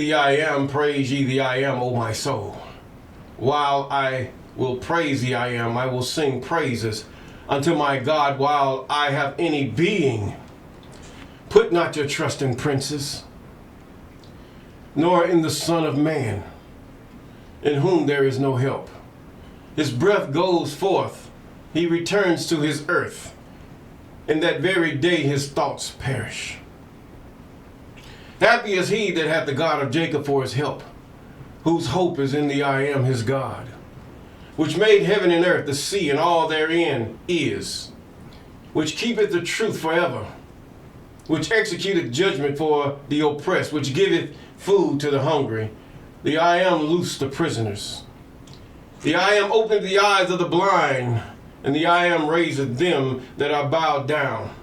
the I am, praise ye the I am, O my soul. While I will praise the I am, I will sing praises unto my God while I have any being. Put not your trust in princes, nor in the Son of Man, in whom there is no help. His breath goes forth, he returns to his earth. In that very day his thoughts perish. Happy is he that hath the God of Jacob for his help, whose hope is in the I am his God, which made heaven and earth, the sea, and all therein is, which keepeth the truth forever, which executeth judgment for the oppressed, which giveth food to the hungry. The I am loosed the prisoners. The I am opened the eyes of the blind, and the I am raiseth them that are bowed down.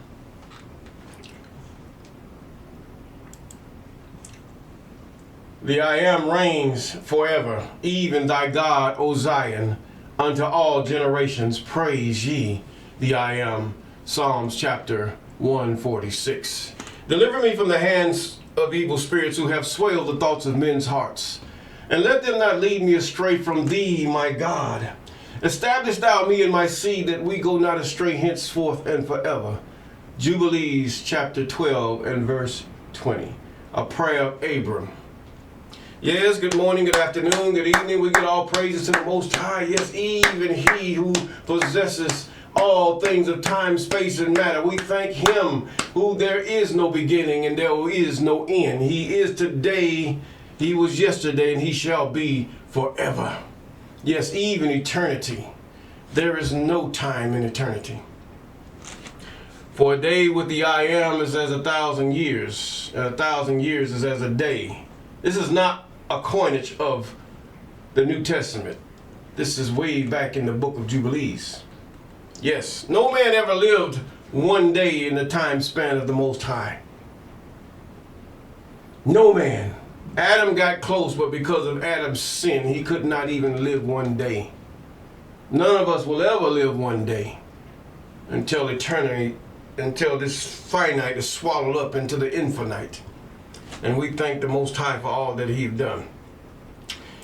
The I am reigns forever, even thy God, O Zion, unto all generations. Praise ye the I am. Psalms chapter 146. Deliver me from the hands of evil spirits who have swayed the thoughts of men's hearts, and let them not lead me astray from thee, my God. Establish thou me and my seed, that we go not astray henceforth and forever. Jubilees chapter 12 and verse 20. A prayer of Abram. Yes, good morning, good afternoon, good evening. We give all praises to the Most High. Yes, even he who possesses all things of time, space, and matter. We thank him who there is no beginning and there is no end. He is today, he was yesterday, and he shall be forever. Yes, even eternity. There is no time in eternity. For a day with the I am is as 1,000 years, and 1,000 years is as a day. This is not a coinage of the New Testament. This is way back in the book of Jubilees. Yes, no man ever lived one day in the time span of the Most High. No man. Adam got close, but because of Adam's sin, he could not even live one day. None of us will ever live one day until eternity, until this finite is swallowed up into the infinite. And we thank the Most High for all that he's done.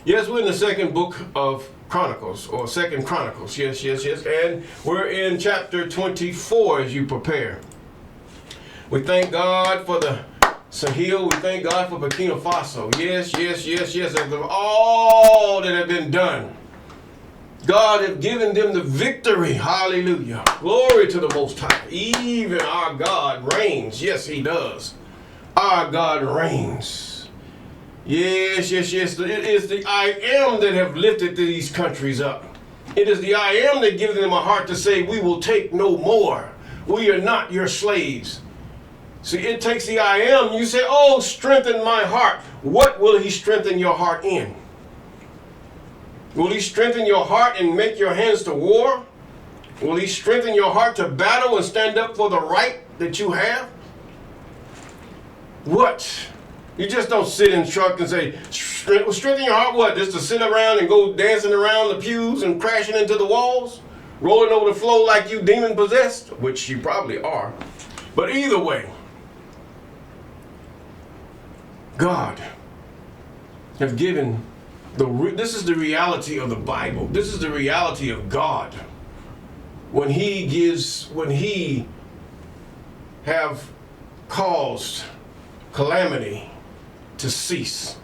Yes, we're in the second book of Chronicles, or Second Chronicles. Yes. And we're in chapter 24 as you prepare. We thank God for the Sahel. We thank God for Burkina Faso. Yes. And of all that have been done, God has given them the victory. Hallelujah. Glory to the Most High. Even our God reigns. Yes, he does. Our God reigns. Yes. It is the I am that have lifted these countries up. It is the I am that gives them a heart to say, we will take no more. We are not your slaves. See, it takes the I am. You say, oh, strengthen my heart. What will he strengthen your heart in? Will he strengthen your heart and make your hands to war? Will he strengthen your heart to battle and stand up for the right that you have? What? You just don't sit in truck and say, strengthen your heart, what? Just to sit around and go dancing around the pews and crashing into the walls? Rolling over the floor like you demon possessed? Which you probably are. But either way, God have given, this is the reality of the Bible. This is the reality of God. When he have caused calamity to cease,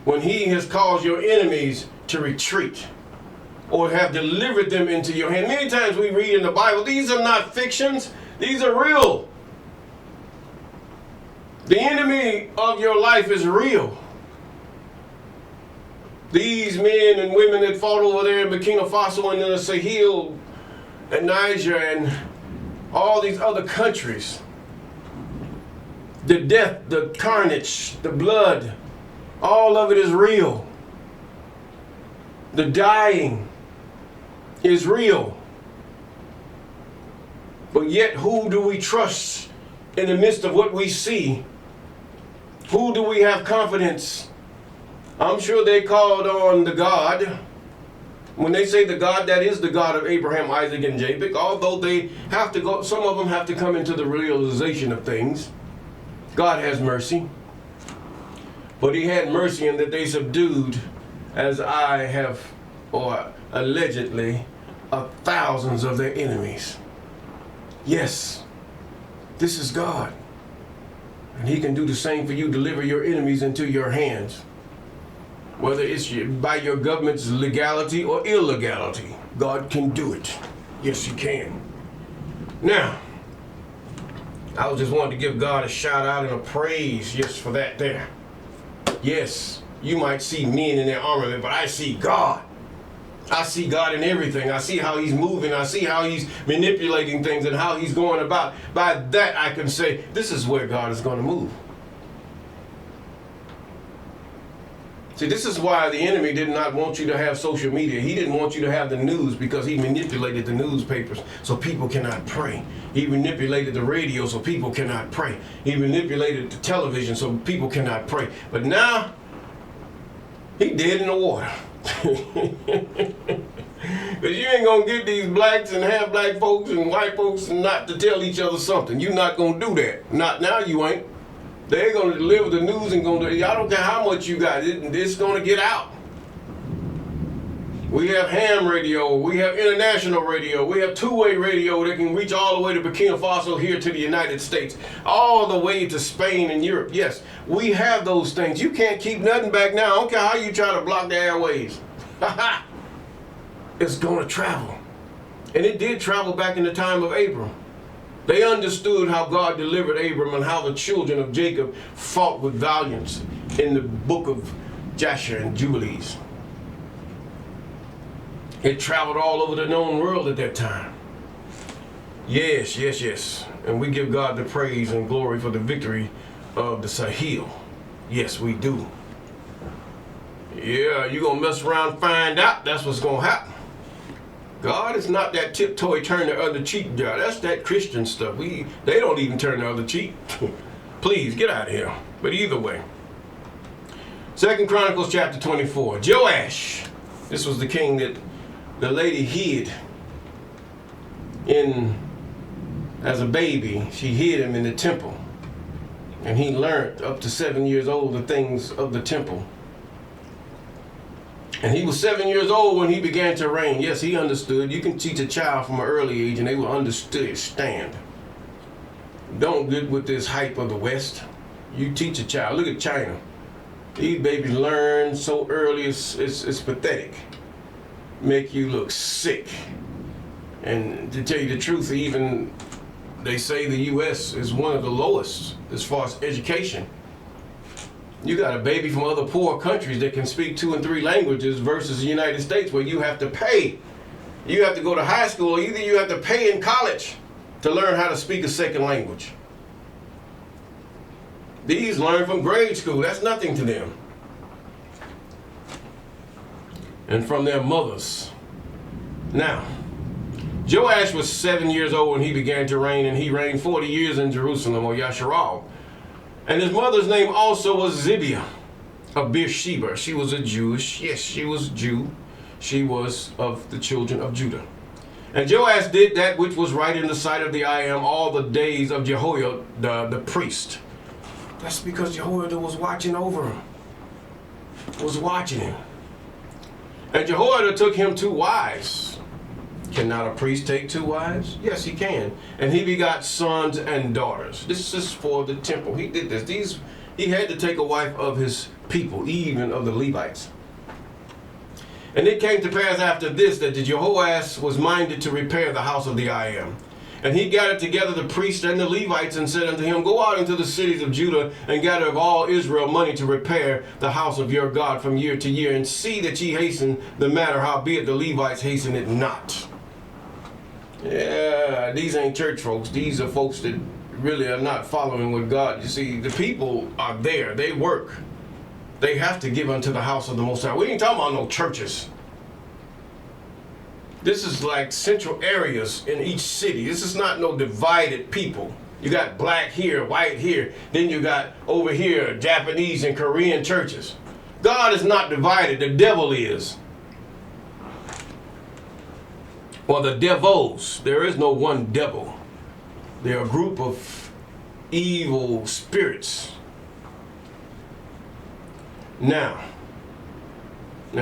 when he has caused your enemies to retreat or have delivered them into your hand. Many times we read in the Bible, these are not fictions, these are real. The enemy of your life is real. These men and women that fought over there in Burkina Faso and in the Sahel and Niger and all these other countries, the death, the carnage, the blood, all of it is real. The dying is real. But yet, who do we trust in the midst of what we see? Who do we have confidence? I'm sure they called on the God. When they say the God, that is the God of Abraham, Isaac, and Jacob, although they have to go, some of them have to come into the realization of things. God has mercy. But he had mercy in that they subdued, as I have, or allegedly, thousands of their enemies. Yes, this is God. And he can do the same for you, deliver your enemies into your hands. Whether it's by your government's legality or illegality, God can do it. Yes, he can. Now, I was just wanting to give God a shout out and a praise, yes, for that there. Yes, you might see men in their armament, but I see God. I see God in everything. I see how he's moving. I see how he's manipulating things and how he's going about. By that, I can say, this is where God is going to move. See, this is why the enemy did not want you to have social media. He didn't want you to have the news because he manipulated the newspapers so people cannot pray. He manipulated the radio so people cannot pray. He manipulated the television so people cannot pray. But now, he dead in the water. Because you ain't going to get these blacks and half black folks and white folks and not to tell each other something. You're not going to do that. Not now, you ain't. They're going to deliver the news and going to, I don't care how much you got, it's going to get out. We have ham radio, we have international radio, we have two-way radio that can reach all the way to Burkina Faso here to the United States, all the way to Spain and Europe. Yes, we have those things. You can't keep nothing back now. I don't care how you try to block the airways. It's going to travel. And it did travel back in the time of Abram. They understood how God delivered Abram and how the children of Jacob fought with valiance in the book of Jasher and Jubilees. It traveled all over the known world at that time. Yes, yes, yes. And we give God the praise and glory for the victory of the Sahel. Yes, we do. Yeah, you're going to mess around and find out that's what's going to happen. God is not that tiptoe turn the other cheek guy. That's that Christian stuff. They don't even turn the other cheek. Please, get out of here. But either way. 2 Chronicles chapter 24. Joash. This was the king that the lady hid in as a baby. She hid him in the temple. And he learned up to 7 years old the things of the temple. And he was 7 years old when he began to reign. Yes, he understood. You can teach a child from an early age and they will understand. Don't get with this hype of the West. You teach a child. Look at China. These babies learn so early, it's pathetic. Make you look sick. And to tell you the truth, even they say the U.S. is one of the lowest as far as education. You got a baby from other poor countries that can speak 2 and 3 languages versus the United States where you have to pay. You have to go to high school, or either you have to pay in college to learn how to speak a second language. These learn from grade school. That's nothing to them. And from their mothers. Now, Joash was 7 years old when he began to reign, and he reigned 40 years in Jerusalem, or Yasharal. And his mother's name also was Zibiah of Beersheba. She was a Jewish, yes, she was Jew. She was of the children of Judah. And Joash did that which was right in the sight of the I Am all the days of Jehoiada the priest. That's because Jehoiada was watching over him. Was watching him. And Jehoiada took him 2 wives. Cannot a priest take 2 wives? Yes, he can. And he begot sons and daughters. This is for the temple. He did this. He had to take a wife of his people, even of the Levites. And it came to pass after this that Jehoash was minded to repair the house of the I Am. And he gathered together the priests and the Levites and said unto him, Go out into the cities of Judah and gather of all Israel money to repair the house of your God from year to year, and see that ye hasten the matter, howbeit the Levites hasten it not. Yeah, these ain't church folks. These are folks that really are not following with God. You see, the people are there. They work. They have to give unto the house of the Most High. We ain't talking about no churches. This is like central areas in each city. This is not no divided people. You got black here, white here. Then you got over here Japanese and Korean churches. God is not divided. The devil is. Or the devils. There is no one devil. They're a group of evil spirits. Now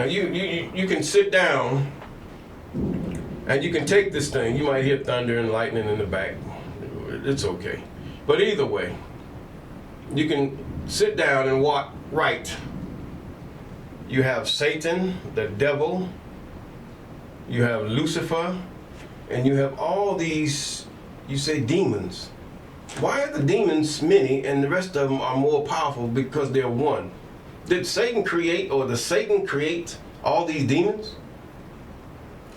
you can sit down and you can take this thing. You might hear thunder and lightning in the back. It's okay. But either way, you can sit down and walk right. You have Satan, the devil, you have Lucifer, and you have all these, you say, demons. Why are the demons many and the rest of them are more powerful? Because they're one. Did Satan create, or does Satan create all these demons?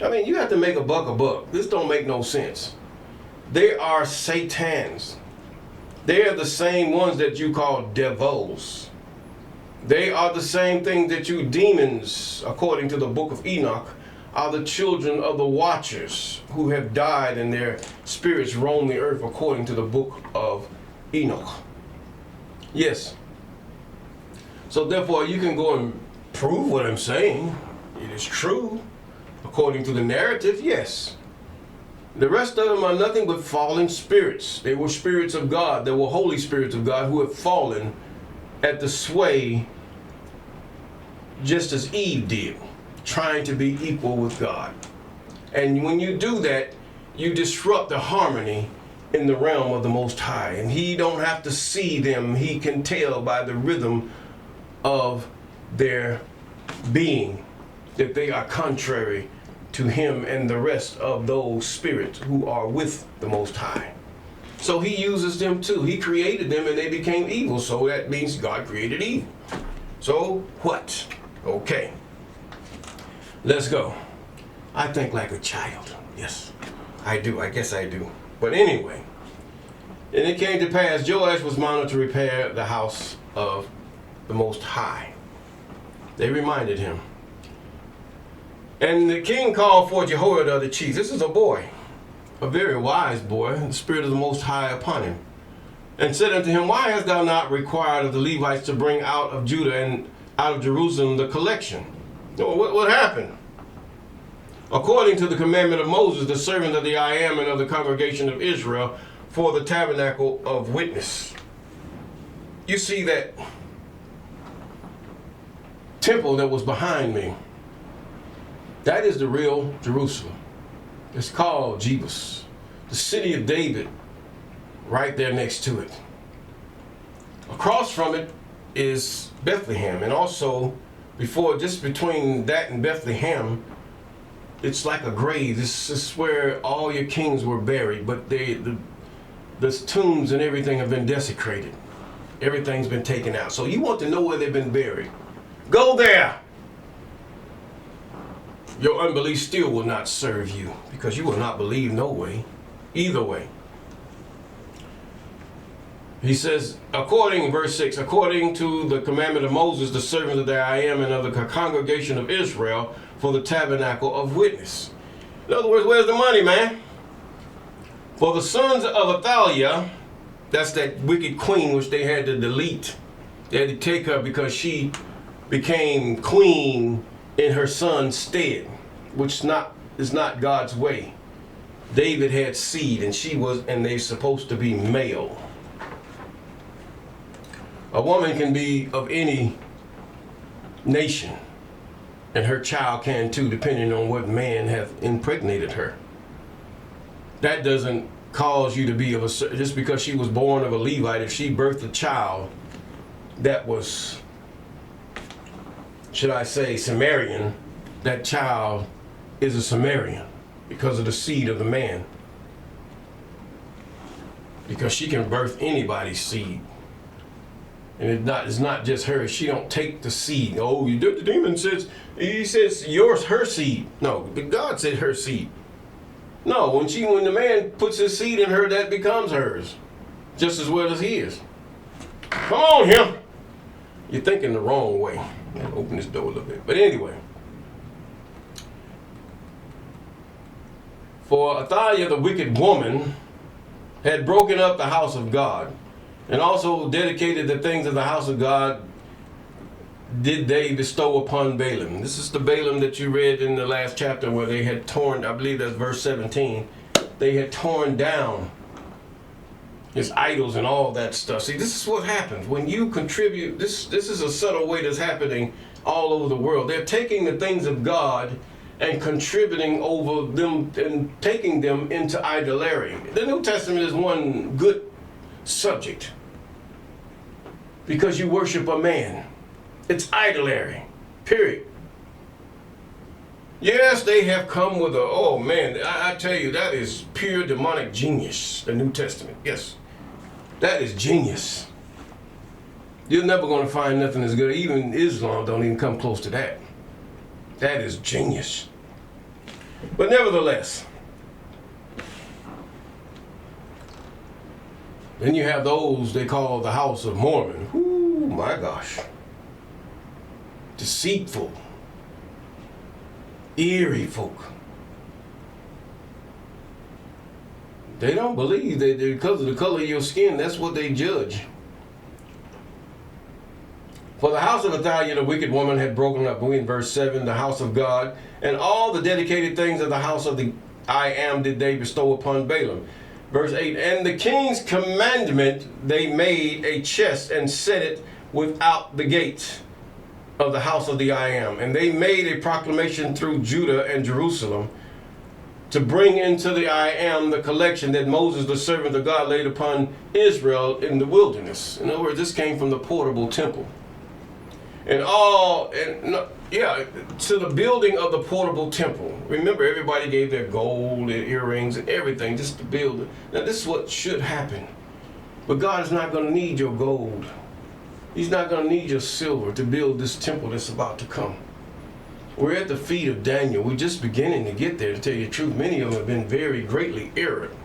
I mean, you have to make a buck. This don't make no sense. They are satans. They are the same ones that you call devils. They are the same thing that you demons, according to the book of Enoch, are the children of the watchers who have died and their spirits roam the earth, according to the book of Enoch. Yes. So therefore, you can go and prove what I'm saying. It is true. According to the narrative, yes. The rest of them are nothing but fallen spirits. They were spirits of God. They were holy spirits of God who have fallen at the sway, just as Eve did, trying to be equal with God. And when you do that, you disrupt the harmony in the realm of the Most High. And he don't have to see them. He can tell by the rhythm of their being that they are contrary to him and the rest of those spirits who are with the Most High. So he uses them too. He created them and they became evil. So that means God created evil. So what? Okay. Let's go. I think like a child. Yes, I do. I guess I do. But anyway. And it came to pass, Joash was mounted to repair the house of the Most High. They reminded him. And the king called for Jehoiada the chief. This is a boy, a very wise boy, the Spirit of the Most High upon him. And said unto him, why hast thou not required of the Levites to bring out of Judah and out of Jerusalem the collection? What happened? According to the commandment of Moses, the servant of the I Am and of the congregation of Israel, for the tabernacle of witness. You see that temple that was behind me? That is the real Jerusalem. It's called Jebus, the city of David, right there next to it. Across from it is Bethlehem, and also just between that and Bethlehem, it's like a grave. This is where all your kings were buried, but the tombs and everything have been desecrated. Everything's been taken out. So you want to know where they've been buried? Go there. Your unbelief still will not serve you, because you will not believe no way, either way. He says, verse 6, according to the commandment of Moses, the servant of the I Am and of the congregation of Israel, for the tabernacle of witness. In other words, where's the money, man? For the sons of Athaliah, that's that wicked queen which they had to delete. They had to take her because she became queen in her son's stead, which is not God's way. David had seed, and they're supposed to be male. A woman can be of any nation, and her child can too, depending on what man hath impregnated her. That doesn't cause you to be just because she was born of a Levite. If she birthed a child that was, should I say, Sumerian, that child is a Sumerian because of the seed of the man. Because she can birth anybody's seed. And it's not just her. She don't take the seed. Oh, the demon says, he says her seed. No, God said her seed. No, when the man puts his seed in her, that becomes hers, just as well as his. Come on here. You're thinking the wrong way. I'll open this door a little bit. But anyway. For Athaliah, the wicked woman, had broken up the house of God, and also dedicated the things of the house of God did they bestow upon Balaam. This is the Balaam that you read in the last chapter, where they had torn, I believe that's verse 17, they had torn down his idols and all that stuff. See, this is what happens when you contribute. This is a subtle way that's happening all over the world. They're taking the things of God and contributing over them and taking them into idolatry. The New Testament is one good subject because you worship a man. It's idolatry, period. Yes, they have come with oh man, I tell you, that is pure demonic genius, the New Testament. Yes, that is genius. You're never going to find nothing as good. Even Islam don't even come close to that. That is genius. But nevertheless, then you have those they call the House of Mormon. Ooh, my gosh. Deceitful. Eerie folk. They don't believe that because of the color of your skin, that's what they judge. For the house of Athaliah, the wicked woman, had broken up, we in verse 7, the house of God, and all the dedicated things of the house of the I Am did they bestow upon Balaam. Verse 8, and the king's commandment they made a chest and set it without the gates of the house of the I Am. And they made a proclamation through Judah and Jerusalem to bring into the I Am the collection that Moses, the servant of God, laid upon Israel in the wilderness. In other words, this came from the portable temple. To the building of the portable temple. Remember, everybody gave their gold, their earrings, and everything just to build it. Now, this is what should happen. But God is not going to need your gold. He's not going to need your silver to build this temple that's about to come. We're at the feet of Daniel. We're just beginning to get there, to tell you the truth. Many of them have been very greatly erred.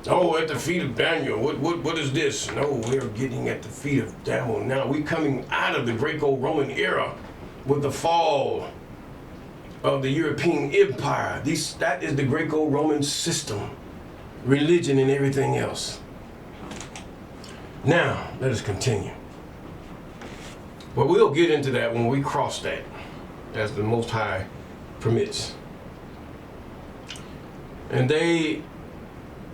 Oh, at the feet of Daniel. What is this? No, we're getting at the feet of Daniel now. We're coming out of the Greco-Roman era with the fall of the European Empire. That is the Greco-Roman system, religion and everything else. Now, let us continue. But we'll get into that when we cross that, as the Most High permits. And they,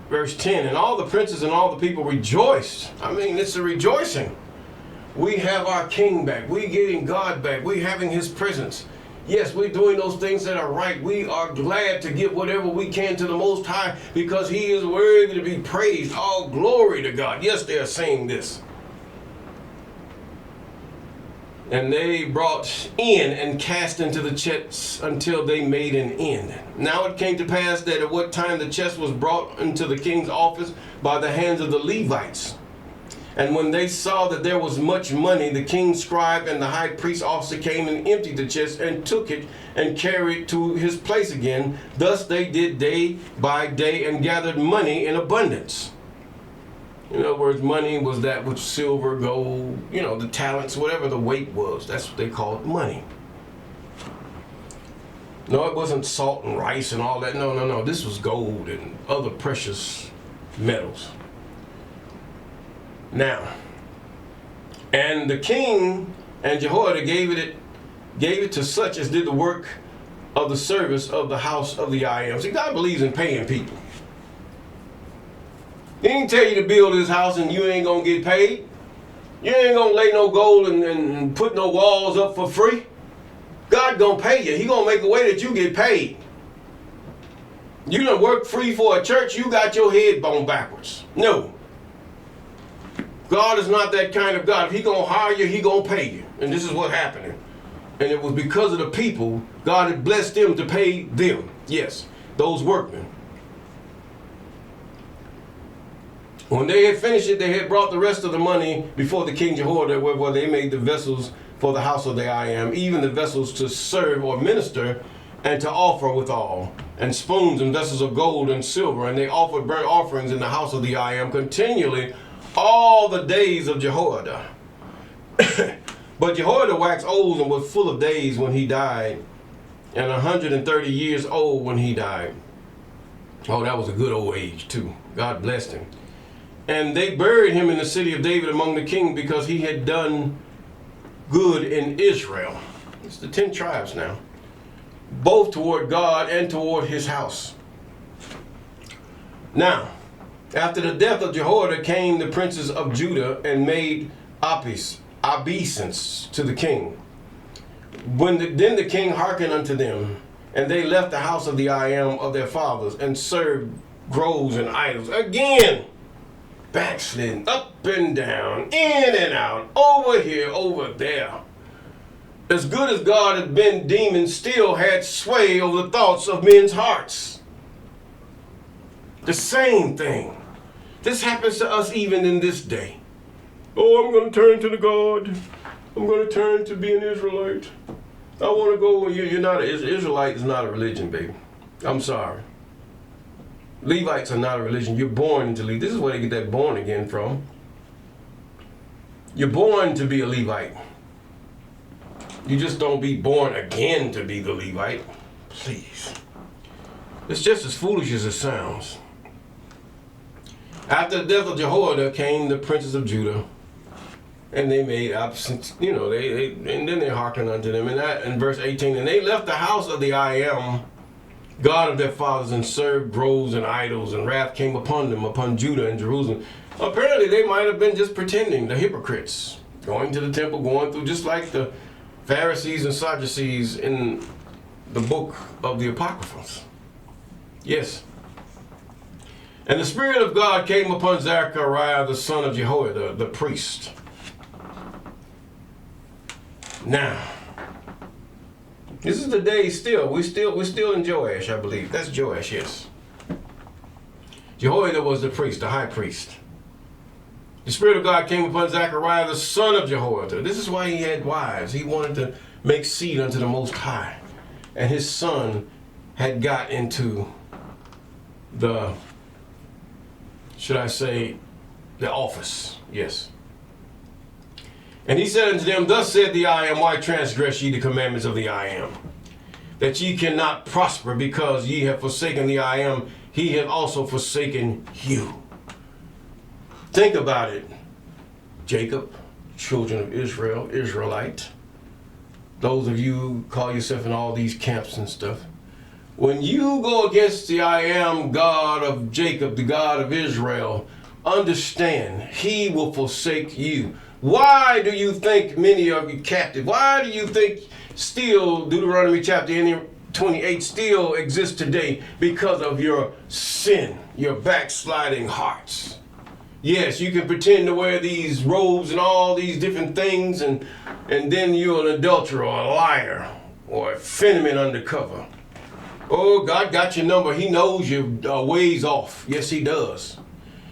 verse 10, and all the princes and all the people rejoiced. I mean, it's a rejoicing. We have our king back. We getting God back. We having his presence. Yes, we're doing those things that are right. We are glad to give whatever we can to the Most High because he is worthy to be praised. All glory to God. Yes, they are saying this. And they brought in and cast into the chests until they made an end. Now it came to pass that at what time the chest was brought into the king's office by the hands of the Levites. And when they saw that there was much money, the king's scribe and the high priest also came and emptied the chest and took it and carried to his place again. Thus they did day by day and gathered money in abundance. In other words, money was that which silver, gold, the talents, whatever the weight was. That's what they called money. No, it wasn't salt and rice and all that. No. This was gold and other precious metals. Now, and the king and Jehoiada gave it to such as did the work of the service of the house of the I Am. See, God believes in paying people. He ain't tell you to build his house and you ain't gonna get paid. You ain't gonna lay no gold and put no walls up for free. God gonna pay you. He gonna make a way that you get paid. You done work free for a church, you got your head bone backwards. No. God is not that kind of God. If he gonna hire you, he gonna pay you. And this is what happened. And it was because of the people, God had blessed them to pay them. Yes, those workmen. When they had finished it, they had brought the rest of the money before the king Jehoiada, where they made the vessels for the house of the I Am, even the vessels to serve or minister and to offer withal, and spoons and vessels of gold and silver. And they offered burnt offerings in the house of the I Am continually all the days of Jehoiada. But Jehoiada waxed old and was full of days when he died, and 130 years old when he died. Oh, that was a good old age too. God blessed him. And they buried him in the city of David among the king because he had done good in Israel. It's the 10 tribes now. Both toward God and toward his house. Now, After the death of Jehoiada came the princes of Judah and made obeisance to the king. Then the king hearkened unto them, and they left the house of the I am of their fathers, and served groves and idols. Again, backsliding, up and down, in and out, over here, over there. As good as God had been, demons still had sway over the thoughts of men's hearts. The same thing. This happens to us even in this day. Oh, I'm going to turn to the God. I'm going to turn to be an Israelite. I want to go. You're not an Israelite. Is not a religion, baby. I'm sorry. Levites are not a religion. You're born into Levite. This is where they get that born again from. You're born to be a Levite. You just don't be born again to be the Levite. Please. It's just as foolish as it sounds. After the death of Jehoiada came the princes of Judah, and they made absence, and then they hearkened unto them. And that in verse 18, and they left the house of the I am, God of their fathers, and served groves and idols, and wrath came upon them, upon Judah and Jerusalem. Apparently they might have been just pretending, the hypocrites, going to the temple, going through just like the Pharisees and Sadducees in the book of the Apocryphals. Yes. And the Spirit of God came upon Zechariah, the son of Jehoiada, the priest. Now, this is the day still. We're still in Joash, I believe. That's Joash, yes. Jehoiada was the priest, the high priest. The Spirit of God came upon Zechariah, the son of Jehoiada. This is why he had wives. He wanted to make seed unto the Most High. And his son had got into the, should I say, the office. Yes. And he said unto them, Thus said the I am, why transgress ye the commandments of the I am? That ye cannot prosper, because ye have forsaken the I am, he hath also forsaken you. Think about it. Jacob, children of Israel, Israelite. Those of you who call yourself in all these camps and stuff. When you go against the I am God of Jacob, the God of Israel, understand, he will forsake you. Why do you think many are captive? Why do you think still Deuteronomy chapter 28 still exists today? Because of your sin, your backsliding hearts. Yes, you can pretend to wear these robes and all these different things, and then you're an adulterer or a liar or a phenomenon undercover. Oh, God got your number. He knows your ways off. Yes, he does.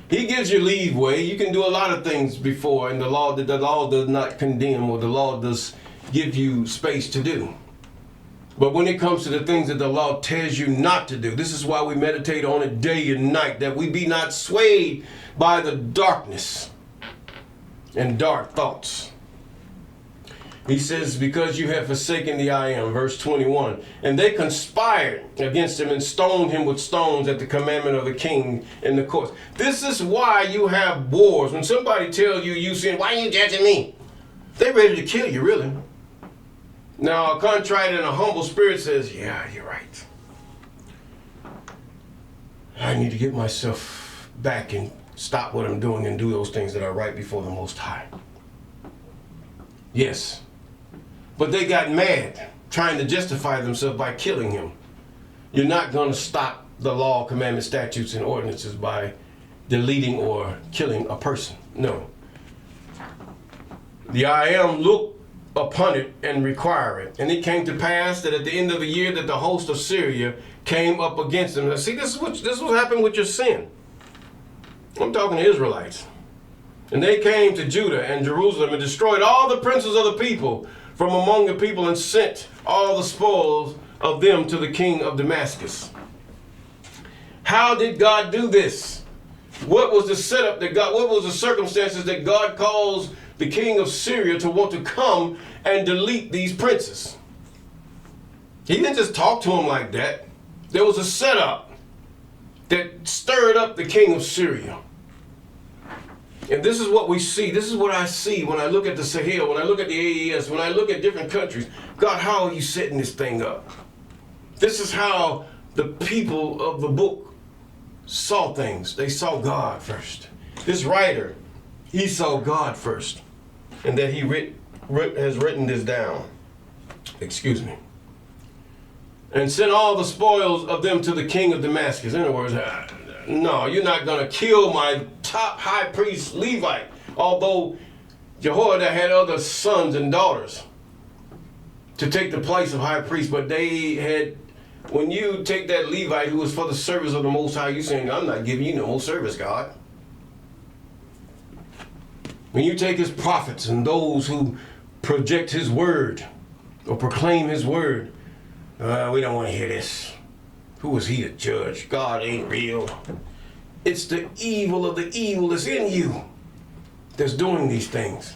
He gives you leeway. You can do a lot of things before, and the law does not condemn, or the law does give you space to do. But when it comes to the things that the law tells you not to do, this is why we meditate on it day and night, that we be not swayed by the darkness and dark thoughts. He says, because you have forsaken the I am, verse 21. And they conspired against him and stoned him with stones at the commandment of the king in the courts. This is why you have wars. When somebody tells you, you sin, why are you judging me? They're ready to kill you, really. Now, a contrite and a humble spirit says, yeah, you're right. I need to get myself back and stop what I'm doing and do those things that are right before the Most High. Yes. But they got mad, trying to justify themselves by killing him. You're not going to stop the law, commandments, statutes, and ordinances by deleting or killing a person. No. The I am looked upon it and require it. And it came to pass that at the end of the year that the host of Syria came up against them. Now, see, this is what happened with your sin. I'm talking to Israelites. And they came to Judah and Jerusalem and destroyed all the princes of the people from among the people, and sent all the spoils of them to the king of Damascus. How did God do this? What was the setup that God, what was the circumstances that God caused the king of Syria to want to come and delete these princes? He didn't just talk to them like that. There was a setup that stirred up the king of Syria. And this is what we see. This is what I see when I look at the Sahel, when I look at the AES, when I look at different countries. God, how are you setting this thing up? This is how the people of the book saw things. They saw God first. This writer, he saw God first. And that he has written this down. Excuse me. And sent all the spoils of them to the king of Damascus. In other words, no, you're not going to kill my top high priest Levite. Although Jehoiada had other sons and daughters to take the place of high priest. But they had, when you take that Levite who was for the service of the Most High, you're saying, I'm not giving you no more service, God. When you take his prophets and those who project his word or proclaim his word, we don't want to hear this. Who is he to judge? God ain't real. It's the evil of the evil that's in you that's doing these things.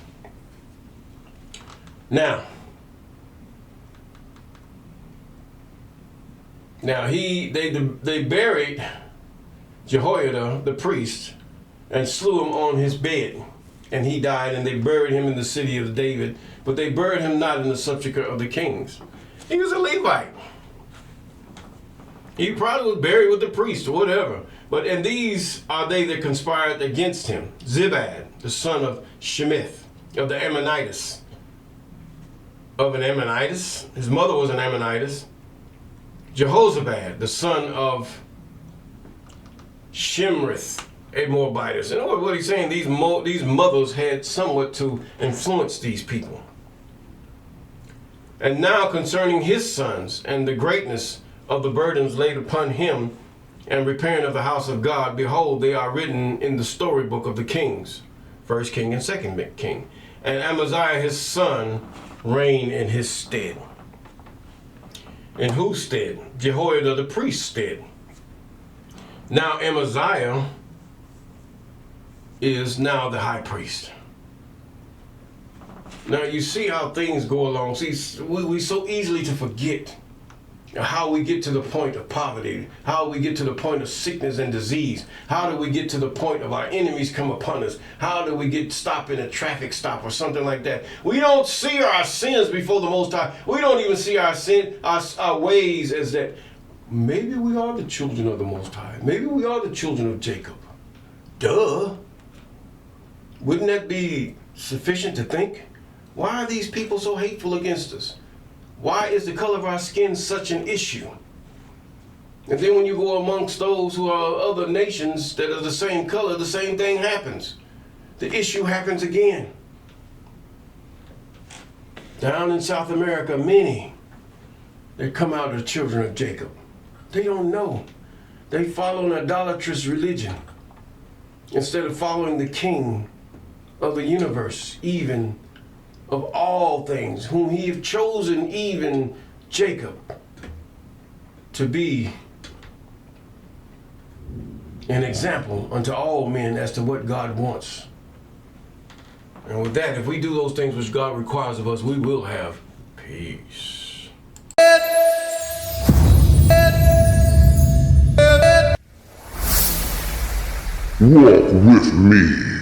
Now they buried Jehoiada the priest and slew him on his bed, and he died, and they buried him in the city of David, but they buried him not in the sepulchre of the kings. He was a Levite. He probably was buried with the priest or whatever. And these are they that conspired against him. Zibad, the son of Shemith, of the Ammonites. Of an Ammonitess. His mother was an Ammonitess. Jehozabad, the son of Shimrith, a Moabitess. And what he's saying, these mothers had somewhat to influence these people. And now concerning his sons and the greatness of the burdens laid upon him and repairing of the house of God, behold, they are written in the storybook of the kings, first king and second king. And Amaziah his son reigned in his stead. In whose stead? Jehoiada the priest's stead. Now Amaziah is now the high priest. Now you see how things go along. See, we so easily to forget how we get to the point of poverty, how we get to the point of sickness and disease. How do we get to the point of our enemies come upon us? How do we get stopped in a traffic stop or something like that? We don't see our sins before the Most High. We don't even see our sin, our ways as that maybe we are the children of the Most High. Maybe we are the children of Jacob. Duh. Wouldn't that be sufficient to think? Why are these people so hateful against us? Why is the color of our skin such an issue? And then when you go amongst those who are other nations that are the same color, the same thing happens. The issue happens again. Down in South America, many that come out of the children of Jacob, they don't know. They follow an idolatrous religion instead of following the King of the universe, even of all things, whom he have chosen, even Jacob, to be an example unto all men as to what God wants. And with that, if we do those things which God requires of us, we will have peace. Walk with me.